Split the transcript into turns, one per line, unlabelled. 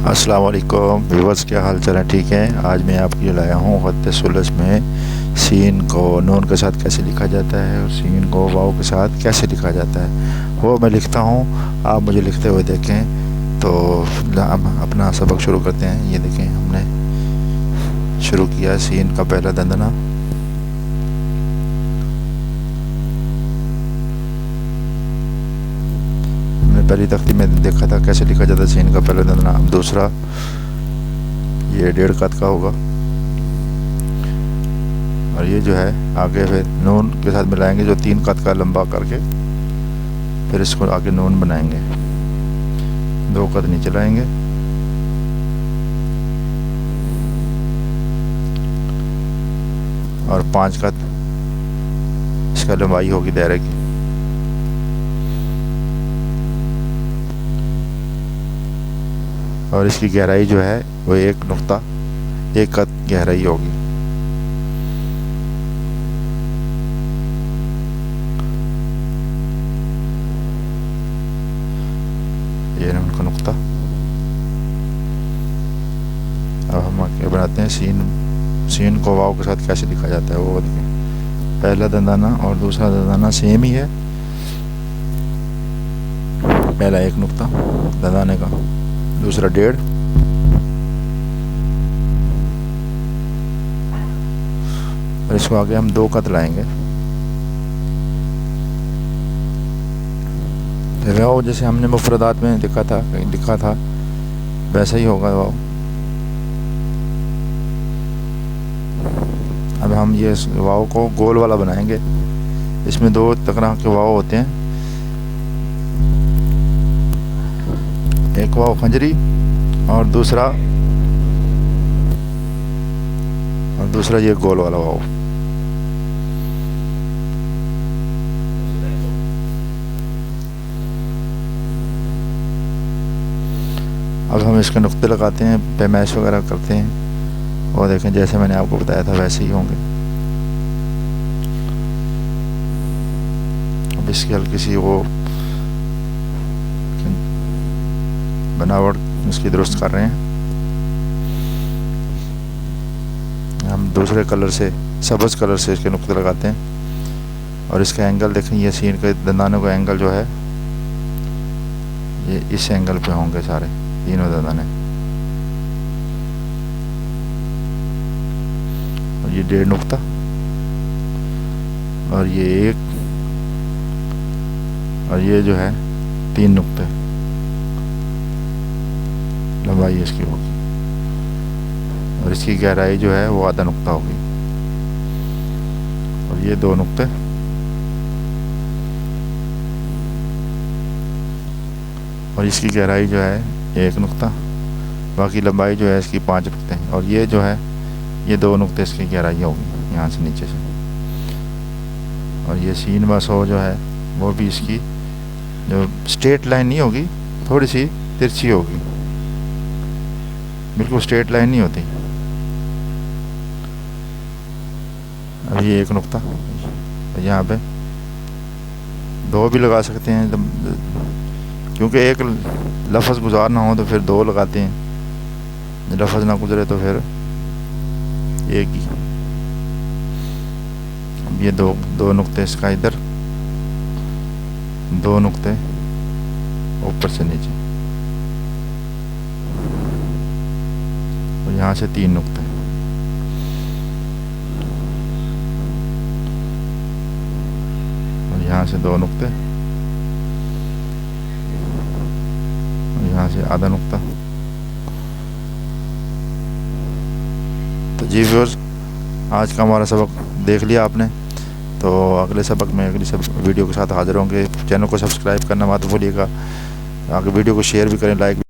अस्सलाम वालेकुम व्यूअर्स, क्या हाल चाल है? ठीक है। आज मैं आपके लिए लाया हूँ ख़त्ते सुलस में सीन को नून के साथ कैसे लिखा जाता है और सीन को वाव के साथ कैसे लिखा जाता है, वो मैं लिखता हूँ, आप मुझे लिखते हुए देखें। तो हम अपना सबक शुरू करते हैं। ये देखें, हमने शुरू किया सीन का पहला दंदना। पहली तख्ती में देखा था कैसे लिखा जाता है सीन का पहला दंदना। अब दूसरा, ये 1.5 कद का होगा और ये जो है आगे फिर नून के साथ मिलाएंगे, जो 3 कद का लंबा करके फिर इसको आगे नून बनाएंगे। 2 कद नीचे लाएंगे और 5 कद इसका लंबाई होगी दायरे की। और इसकी गहराई जो है वो 1 नुक्ता 1 कद गहराई होगी। ये उनका नुक्ता। अब हम आगे बनाते हैं सीन को वाव के साथ कैसे लिखा जाता है, वो देखें। पहला दंदाना और दूसरा दंदाना सेम ही है। पहला 1 नुक्ता दंदाने का, दूसरा 1.5 और इसको आगे हम 2 कद लाएंगे। वाव जैसे हमने मुफरदात में लिखा था वैसा ही होगा वाव। अब हम ये वाव को गोल वाला बनाएंगे। इसमें 2 तरह के वाव होते हैं, एक वाव खंजरी और दूसरा ये गोल वाला वाव। अब हम इसके नुक्ते लगाते हैं, पैमाइश वगैरह करते हैं, और देखें जैसे मैंने आपको बताया था वैसे ही होंगे। अब इसकी हल्की सी वो बनावट इसकी दुरुस्त कर रहे हैं। हम दूसरे कलर से, सब्ज कलर से इसके नुक्ते लगाते हैं और इसका एंगल देखें। ये सीन के दंदानों का एंगल जो है ये इस एंगल पे होंगे सारे तीनों दंदाने। और ये 1.5 नुक्ता और ये 1 और ये जो है 3 नुक्ते लंबाई इसकी होगी और इसकी गहराई जो है वो आधा नुक्ता होगी। और ये 2 नुक्ते और इसकी गहराई जो है 1 नुक्ता, बाकी लंबाई जो है इसकी 5 नुक्ते। और ये जो है ये 2 नुक्ते इसकी गहराई होगी यहाँ से नीचे से। और ये सीन बसो जो है वो भी इसकी जो स्ट्रेट लाइन नहीं होगी, थोड़ी सी तिरछी होगी, बिल्कुल स्ट्रेट लाइन नहीं होती। अब ये 1 नुक्ता, यहाँ पे 2 भी लगा सकते हैं, क्योंकि एक लफ्ज़ गुजार ना हो तो फिर 2 लगाते हैं, लफ्ज़ ना गुजरे तो फिर 1 ही। अब ये 2 नुक्ते इसका इधर, 2 नुक्ते ऊपर से नीचे, और यहाँ से 3 नुक्ते। और यहाँ से 2 नुक्ते और यहाँ से आधा नुक्ता। तो जी व्यूअर्स, आज का हमारा सबक देख लिया आपने। तो अगले सबक में अगली वीडियो के साथ हाजिर होंगे। चैनल को सब्सक्राइब करना मत भूलिएगा। आगे वीडियो को शेयर भी करें, लाइक